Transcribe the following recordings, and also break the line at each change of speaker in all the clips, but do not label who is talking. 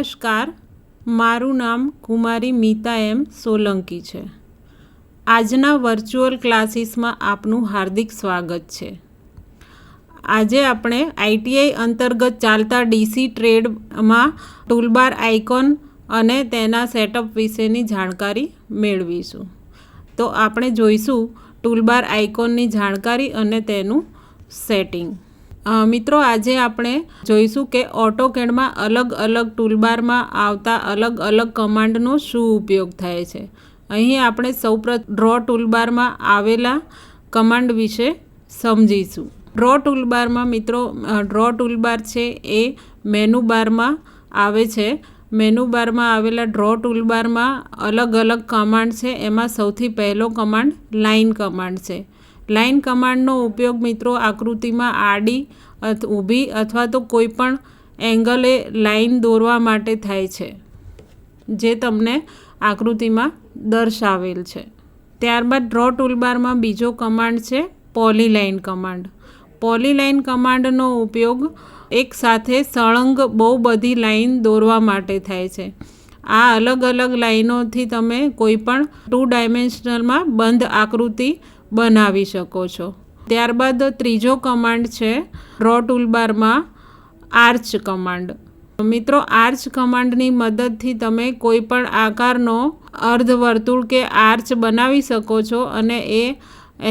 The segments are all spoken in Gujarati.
નમસ્કાર, મારું નામ કુમારી મીતા એમ સોલંકી છે। આજના વર્ચ્યુઅલ ક્લાસીસમાં આપનું હાર્દિક સ્વાગત છે। આજે આપણે આઈટીઆઈ અંતર્ગત ચાલતા ડીસી ટ્રેડમાં ટૂલબાર આઇકોન અને તેના સેટઅપ વિશેની જાણકારી મેળવીશું। તો આપણે જોઈશું ટૂલબાર આઇકોનની જાણકારી અને તેનું સેટિંગ। મિત્રો, આજે આપણે જોઈશું કે ઓટોકેડમાં અલગ અલગ ટૂલબારમાં આવતા અલગ અલગ કમાન્ડનો શું ઉપયોગ થાય છે। અહીં આપણે સૌપ્રથમ ડ્રો ટૂલબારમાં આવેલા કમાન્ડ વિશે સમજીશું। ડ્રો ટૂલબારમાં મિત્રો, ડ્રો ટૂલબાર છે એ મેનુ બારમાં આવે છે। મેનુ બારમાં આવેલા ડ્રો ટૂલબારમાં અલગ અલગ કમાન્ડ છે। એમાં સૌથી પહેલો કમાન્ડ લાઇન કમાન્ડ છે। લાઇન કમાન્ડનો ઉપયોગ મિત્રો આકૃતિમાં આડી ઊભી અથવા તો કોઈ પણ એંગલે લાઇન દોરવા માટે થાય છે, જે તમને આકૃતિમાં દર્શાવેલ છે। ત્યારબાદ ડ્રો ટૂલબારમાં બીજો કમાન્ડ છે પોલીલાઇન કમાન્ડ। પોલીલાઇન કમાન્ડનો ઉપયોગ એક સાથે સળંગ બહુ બધી લાઇન દોરવા માટે થાય છે। આ અલગ અલગ લાઇનોથી તમે કોઈ પણ 2 ડાયમેન્શનલમાં બંધ આકૃતિ બનાવી શકો છો। ત્યારબાદ ત્રીજો કમાન્ડ છે ડ્રો ટૂલબારમાં આર્ચ કમાન્ડ। મિત્રો, આર્ચ કમાન્ડની મદદથી તમે કોઈ પણ આકારનો અર્ધવર્તુળ કે આર્ચ બનાવી શકો છો અને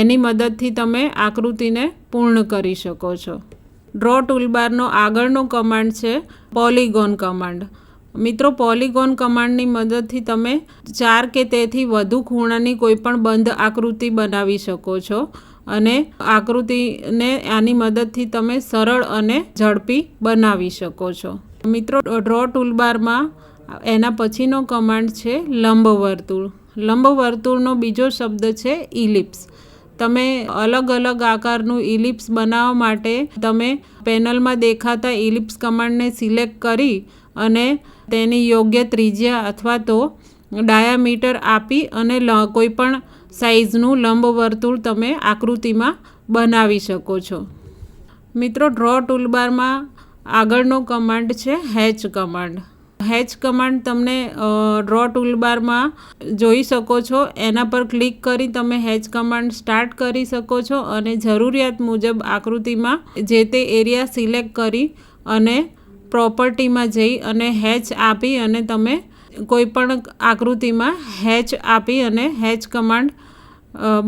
એની મદદથી તમે આકૃતિને પૂર્ણ કરી શકો છો। ડ્રો ટૂલબારનો આગળનો કમાન્ડ છે પોલીગોન કમાન્ડ। મિત્રો, પોલીગોન કમાન્ડની મદદથી તમે 4 કે તેથી વધુ ખૂણાની કોઈ પણ બંધ આકૃતિ બનાવી શકો છો અને આકૃતિને આની મદદથી તમે સરળ અને ઝડપી બનાવી શકો છો। મિત્રો, ડ્રો ટૂલબારમાં એના પછીનો કમાન્ડ છે લંબવર્તુળ। લંબવર્તુળનો બીજો શબ્દ છે ઇલિપ્સ। તમે અલગ અલગ આકારનું ઇલિપ્સ બનાવવા માટે તમે પેનલમાં દેખાતા ઇલિપ્સ કમાન્ડને સિલેક્ટ કરી અને તેની યોગ્ય ત્રિજ્યા અથવા તો ડાયામીટર આપી અને કોઈ પણ સાઇઝનું લંબવર્તુળ તમે આકૃતિમાં બનાવી શકો છો। મિત્રો, ડ્રો ટૂલબારમાં આગળનો કમાન્ડ છે હેચ કમાન્ડ। હેચ કમાન્ડ તમને ડ્રો ટૂલબારમાં જોઈ શકો છો। એના પર ક્લિક કરી તમે હેચ કમાન્ડ સ્ટાર્ટ કરી શકો છો અને જરૂરિયાત મુજબ આકૃતિમાં જે તે એરિયા સિલેક્ટ કરી અને પ્રોપર્ટીમાં જઈ અને હેચ આપી અને તમે કોઈ પણ આકૃતિમાં હેચ આપી અને હેચ કમાન્ડ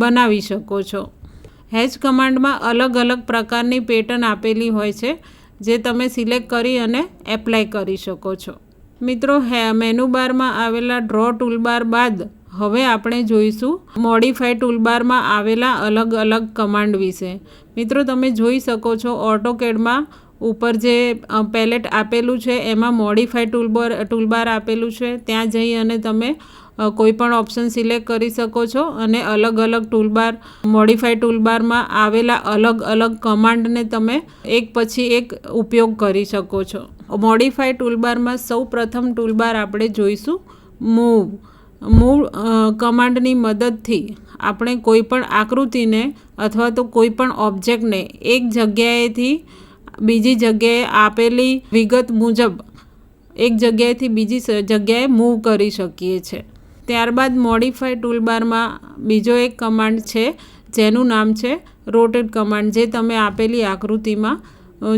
બનાવી શકો છો। હેચ કમાન્ડમાં અલગ અલગ પ્રકારની પેટર્ન આપેલી હોય છે, જે તમે સિલેક્ટ કરી અને એપ્લાય કરી શકો છો। મિત્રો, મેનુ બારમાં આવેલા ડ્રો ટૂલબાર બાદ હવે આપણે જોઈશું મોડિફાઈ ટૂલબારમાં આવેલા અલગ અલગ કમાન્ડ વિશે। મિત્રો, તમે જોઈ શકો છો ઓટોકેડમાં ઉપર જે પેલેટ આપેલું છે એમાં મોડિફાઈ ટૂલબાર આપેલું છે। ત્યાં જઈ અને તમે કોઈ પણ ઓપ્શન સિલેક્ટ કરી શકો છો અને અલગ અલગ ટૂલબાર મોડિફાઈ ટૂલબારમાં આવેલા અલગ અલગ કમાન્ડને તમે એક પછી એક ઉપયોગ કરી શકો છો। મોડિફાઈ ટૂલબારમાં સૌ પ્રથમ ટૂલબાર આપણે જોઈશું મૂવ। મૂવ કમાન્ડની મદદથી આપણે કોઈ પણ આકૃતિને અથવા તો કોઈ પણ ઓબ્જેક્ટને એક જગ્યાએથી બીજી જગ્યાએ આપેલી વિગત મુજબ એક જગ્યાએથી બીજી જગ્યાએ મૂવ કરી શકીએ છીએ। ત્યારબાદ મોડિફાઈ ટૂલબારમાં બીજો એક કમાન્ડ છે જેનું નામ છે રોટેટ કમાન્ડ, જે તમે આપેલી આકૃતિમાં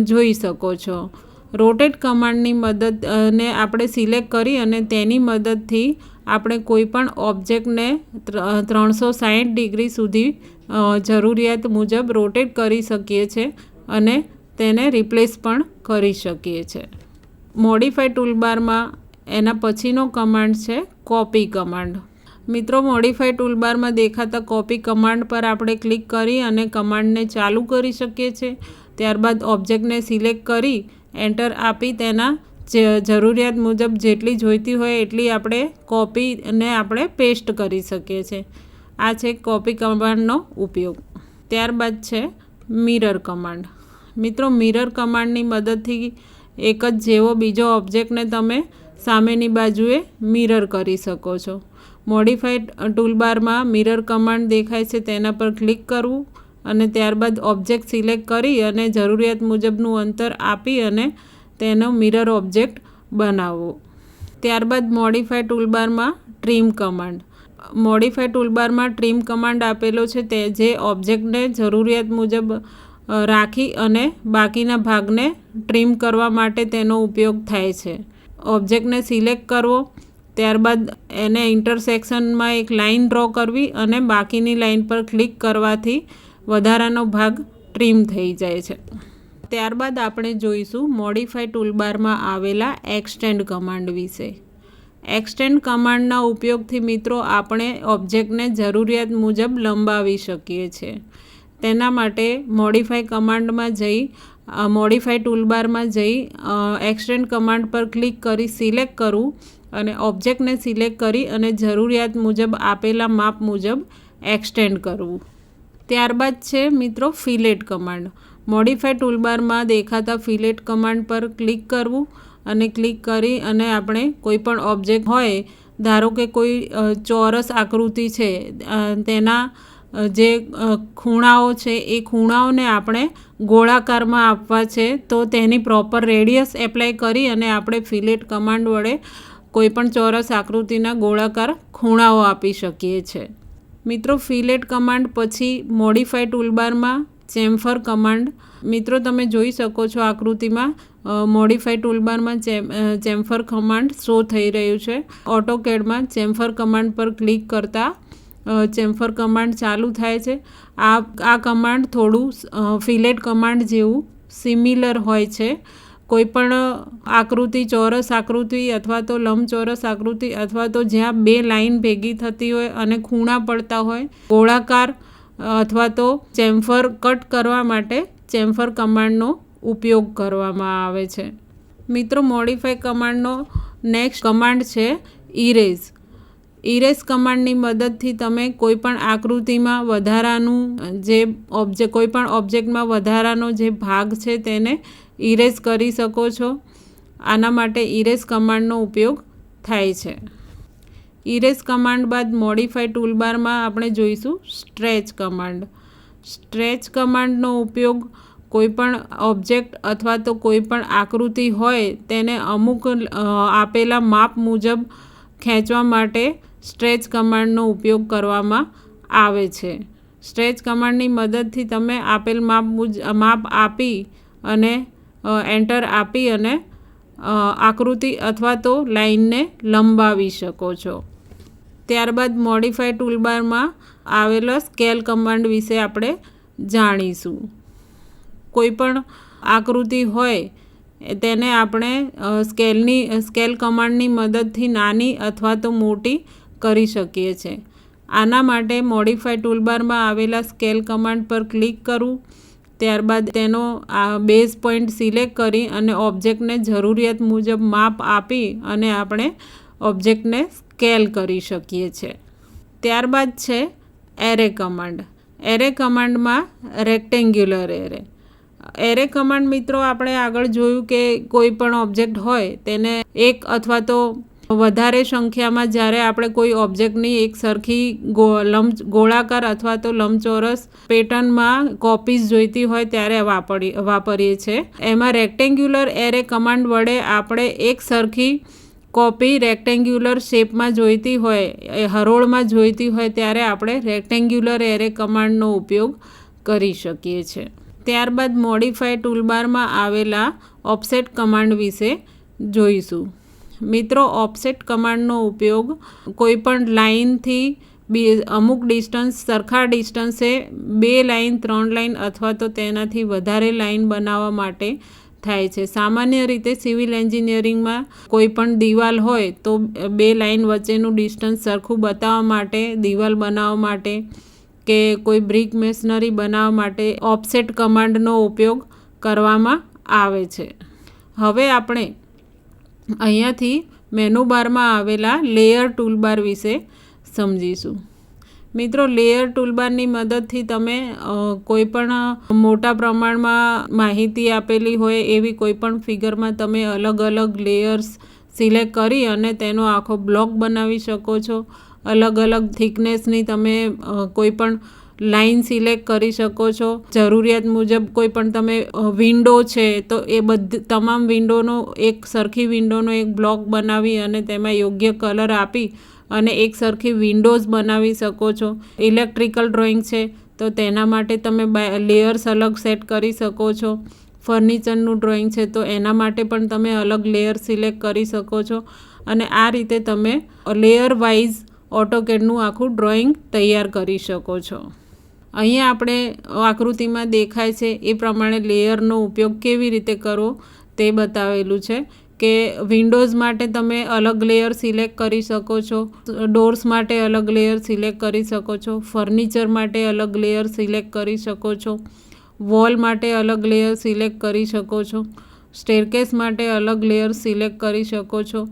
જોઈ શકો છો। રોટેટ કમાન્ડની મદદને આપણે સિલેક્ટ કરી અને તેની મદદથી આપણે કોઈ પણ ઓબ્જેક્ટને 360 ડિગ્રી સુધી જરૂરિયાત મુજબ રોટેટ કરી શકીએ છીએ અને તેને રિપ્લેસ પણ કરી શકીએ છીએ। મોડિફાઈ ટૂલબારમાં એના પછીનો કમાન્ડ છે કોપી કમાન્ડ। મિત્રો, મોડિફાઈ ટૂલબારમાં દેખાતા કોપી કમાન્ડ પર આપણે ક્લિક કરી અને કમાન્ડને ચાલુ કરી શકીએ છીએ। ત્યારબાદ ઓબ્જેક્ટને સિલેક્ટ કરી એન્ટર આપી તેના જરૂરિયાત મુજબ જેટલી જોઈતી હોય એટલી આપણે કોપીને આપણે પેસ્ટ કરી શકીએ છીએ। આ છે કોપી કમાન્ડનો ઉપયોગ। ત્યારબાદ છે મિરર કમાન્ડ। મિત્રો, મિરર કમાન્ડની મદદથી એક જ જેવો બીજો ઓબ્જેક્ટને તમે સામેની બાજુએ મિરર કરી શકો છો। મોડિફાઈ ટૂલબારમાં મિરર કમાન્ડ દેખાય છે તેના પર ક્લિક કરવું અને ત્યારબાદ ઓબ્જેક્ટ સિલેક્ટ કરી અને જરૂરિયાત મુજબનું અંતર આપી અને તેનો મિરર ઓબ્જેક્ટ બનાવવો। ત્યારબાદ મોડિફાય ટૂલબારમાં ટ્રીમ કમાન્ડ. મોડિફાય ટૂલબારમાં ટ્રીમ કમાન્ડ આપેલો છે તે જે ઓબ્જેક્ટને જરૂરિયાત મુજબ રાખી અને બાકીના ભાગને ટ્રીમ કરવા માટે તેનો ઉપયોગ થાય છે. ઓબ્જેક્ટને સિલેક્ટ કરવો, ત્યારબાદ એને ઇન્ટરસેક્શનમાં એક લાઇન ડ્રો કરવી અને બાકીની લાઇન પર ક્લિક કરવાથી વધારાનો ભાગ ટ્રીમ થઈ જાય છે. ત્યારબાદ આપણે જોઈશું મોડિફાય ટૂલબારમાં આવેલા એક્સટેન્ડ કમાન્ડ વિશે. એક્સટેન્ડ કમાન્ડના ઉપયોગથી મિત્રો આપણે ઓબ્જેક્ટને જરૂરિયાત મુજબ લંબાવી શકીએ છીએ. તેના માટે મોડિફાય કમાન્ડમાં જઈ મોડિફાય ટૂલબારમાં જઈ એક્સટેન્ડ કમાન્ડ પર ક્લિક કરી સિલેક્ટ કરવું અને ઓબ્જેક્ટને સિલેક્ટ કરી અને જરૂરિયાત મુજબ આપેલા માપ મુજબ એક્સટેન્ડ કરવું. ત્યારબાદ છે મિત્રો ફિલેટ કમાન્ડ. મોડિફાય ટૂલબારમાં દેખાતા ફિલેટ કમાન્ડ પર ક્લિક કરવું અને ક્લિક કરી અને આપણે કોઈ પણ ઓબ્જેક્ટ હોય, ધારો કે કોઈ ચોરસ આકૃતિ છે, તેના જે ખૂણાઓ છે એ ખૂણાઓને આપણે ગોળાકારમાં આપવા છે, તો તેની પ્રોપર રેડિયસ એપ્લાય કરી અને આપણે ફિલેટ કમાન્ડ વડે કોઈપણ ચોરસ આકૃતિના ગોળાકાર ખૂણાઓ આપી શકીએ છીએ. મિત્રો ફિલેટ કમાન્ડ પછી મોડિફાય ટૂલબારમાં ચેમ્ફર કમાન્ડ. મિત્રો તમે જોઈ શકો છો આકૃતિમાં મોડિફાય ટૂલબારમાં ચેમ્ફર કમાન્ડ શો થઈ રહ્યું છે. ઓટોકેડમાં ચેમ્ફર કમાન્ડ પર ક્લિક કરતાં ચેમ્ફર કમાન્ડ ચાલુ થાય છે. આ કમાન્ડ થોડું ફિલેટ કમાન્ડ જેવું સિમિલર હોય છે. કોઈપણ આકૃતિ, ચોરસ આકૃતિ અથવા તો લંબચોરસ આકૃતિ અથવા તો જ્યાં બે લાઇન ભેગી થતી હોય અને ખૂણા પડતા હોય, ગોળાકાર અથવા તો ચેમ્ફર કટ કરવા માટે ચેમ્ફર કમાન્ડનો ઉપયોગ કરવામાં આવે છે. મિત્રો મોડિફાય કમાન્ડનો નેક્સ્ટ કમાન્ડ છે ઇરેઝ. ઇરેઝ કમાન્ડની મદદથી તમે કોઈપણ આકૃતિમાં વધારાનું કોઈપણ ઓબ્જેક્ટમાં વધારાનો જે ભાગ છે તેને ઇરેઝ કરી શકો છો. આના માટે ઇરેઝ કમાન્ડનો ઉપયોગ થાય છે. ઇરેઝ કમાન્ડ બાદ મોડિફાય ટૂલબારમાં આપણે જોઈશું સ્ટ્રેચ કમાન્ડ. સ્ટ્રેચ કમાન્ડનો ઉપયોગ કોઈપણ ઓબ્જેક્ટ અથવા તો કોઈપણ આકૃતિ હોય તેને અમુક આપેલા માપ મુજબ ખેંચવા માટે સ્ટ્રેચ કમાન્ડનો ઉપયોગ કરવામાં આવે છે. સ્ટ્રેચ કમાન્ડની મદદથી તમે આપેલ માપ આપી અને એન્ટર આપી અને આકૃતિ અથવા તો લાઇનને લંબાવી શકો છો. ત્યારબાદ મોડિફાય ટૂલબારમાં આવેલા સ્કેલ કમાન્ડ વિશે આપણે જાણીશું. કોઈપણ આકૃતિ હોય તેને આપણે સ્કેલ કમાન્ડની મદદથી નાની અથવા તો મોટી કરી શકીએ છીએ. આના માટે મોડિફાય ટૂલબારમાં આવેલા સ્કેલ કમાન્ડ પર ક્લિક કરવું, ત્યારબાદ તેનો બેઝ પોઈન્ટ સિલેક્ટ કરી અને ઓબ્જેક્ટને જરૂરિયાત મુજબ માપ આપી અને આપણે ઓબ્જેક્ટને સ્કેલ કરી શકીએ છીએ. ત્યારબાદ છે એરે કમાન્ડ. એરે કમાન્ડમાં રેક્ટેન્ગ્યુલર એરે. એરે કમાન્ડ મિત્રો આપણે આગળ જોયું કે કોઈ પણ ઓબ્જેક્ટ હોય તેને એક અથવા તો વધારે સંખ્યામાં જ્યારે આપણે કોઈ ઓબ્જેક્ટની એક સરખી ગોળાકાર અથવા તો લંબચોરસ પેટર્નમાં કોપીઝ જોઈતી હોય ત્યારે વાપરીએ છીએ. એમાં રેક્ટેન્ગ્યુલર એરે કમાન્ડ વડે આપણે એક સરખી કોપી રેક્ટેન્ગ્યુલર શેપમાં જોઈતી હોય, હરોળમાં જોઈતી હોય ત્યારે આપણે રેક્ટેન્ગ્યુલર એરે કમાન્ડનો ઉપયોગ કરી શકીએ છીએ. ત્યારબાદ મોડિફાય ટૂલબારમાં આવેલા ઓફસેટ કમાન્ડ વિશે જોઈશું. મિત્રો ઓફસેટ કમાન્ડનો ઉપયોગ કોઈપણ લાઇનથી અમુક ડિસ્ટન્સ, સરખા ડિસ્ટન્સે 2 લાઇન, 3 લાઇન અથવા તો તેનાથી વધારે લાઇન બનાવવા માટે થાય છે. સામાન્ય રીતે સિવિલ એન્જિનિયરિંગમાં કોઈપણ દિવાલ હોય તો 2 લાઇન વચ્ચેનું ડિસ્ટન્સ સરખું બતાવવા માટે, દિવાલ બનાવવા માટે કે કોઈ બ્રિક મેશનરી બનાવવા માટે ઓફસેટ કમાન્ડનો ઉપયોગ કરવામાં આવે છે. હવે આપણે અહીંયાથી મેનુ બારમાં આવેલા લેયર ટૂલબાર વિશે સમજીશું. મિત્રો લેયર ટૂલબારની મદદથી તમે કોઈપણ મોટા પ્રમાણમાં માહિતી આપેલી હોય એવી કોઈપણ ફિગરમાં તમે અલગ અલગ લેયર્સ સિલેક્ટ કરી અને તેનો આખો બ્લોક બનાવી શકો છો. અલગ અલગ થિકનેસની તમે કોઈપણ લાઇન સિલેક્ટ કરી શકો છો. જરૂરિયાત મુજબ કોઈ પણ તમે વિન્ડો છે તો એ તમામ વિન્ડોનો એક સરખી વિન્ડોનો એક બ્લોક બનાવી અને તેમાં યોગ્ય કલર આપી અને એક સરખી વિન્ડોઝ બનાવી શકો છો. ઇલેક્ટ્રિકલ ડ્રોઈંગ છે તો તેના માટે તમે લેયર્સ અલગ સેટ કરી શકો છો. ફર્નિચરનું ડ્રોઈંગ છે તો એના માટે પણ તમે અલગ લેયર સિલેક્ટ કરી શકો છો અને આ રીતે તમે લેયર વાઇઝ ઓટોકેડનું આખું ડ્રોઈંગ તૈયાર કરી શકો છો. અહીંયા આપણે આકૃતિમાં દેખાય છે એ પ્રમાણે લેયરનો ઉપયોગ કેવી રીતે કરવો તે બતાવેલું છે કે વિન્ડોઝ માટે તમે અલગ લેયર સિલેક્ટ કરી શકો છો, ડોર્સ માટે અલગ લેયર સિલેક્ટ કરી શકો છો, ફર્નિચર માટે અલગ લેયર સિલેક્ટ કરી શકો છો, વોલ માટે અલગ લેયર સિલેક્ટ કરી શકો છો, સ્ટેરકેસ માટે અલગ લેયર સિલેક્ટ કરી શકો છો,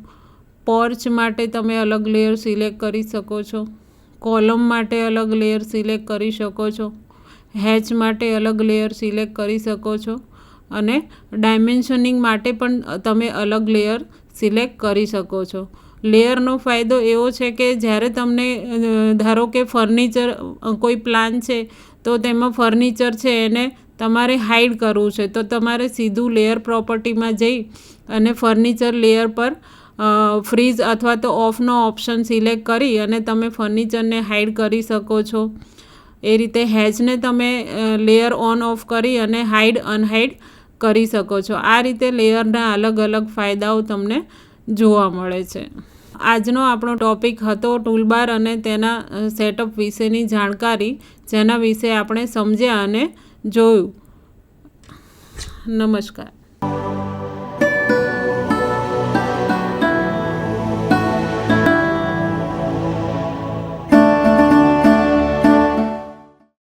પોર્ચ માટે તમે અલગ લેયર સિલેક્ટ કરી શકો છો, કોલમ માટે અલગ લેયર સિલેક્ટ કરી શકો છો, હેચ માટે અલગ લેયર સિલેક્ટ કરી શકો છો અને ડાયમેન્શનિંગ માટે પણ તમે અલગ લેયર સિલેક્ટ કરી શકો છો. લેયરનો ફાયદો એવો છે કે જ્યારે તમને ધારો કે ફર્નિચર કોઈ પ્લાન છે તો તેમાં ફર્નિચર છે એને તમારે હાઈડ કરવું છે તો તમારે સીધું લેયર પ્રોપર્ટીમાં જઈ અને ફર્નિચર લેયર પર ફ્રીઝ અથવા તો ઓફનો ઓપ્શન સિલેક્ટ કરી અને તમે ફર્નિચરને હાઈડ કરી શકો છો. એ રીતે હેચને તમે લેયર ઓન ઓફ કરી અને હાઈડ અનહાઈડ કરી શકો છો. આ રીતે લેયરના અલગ અલગ ફાયદાઓ તમને જોવા મળે છે. આજનો આપણો ટૉપિક હતો ટૂલબાર અને તેના સેટઅપ વિશેની જાણકારી, જેના વિશે આપણે સમજ્યા અને જોયું. નમસ્કાર.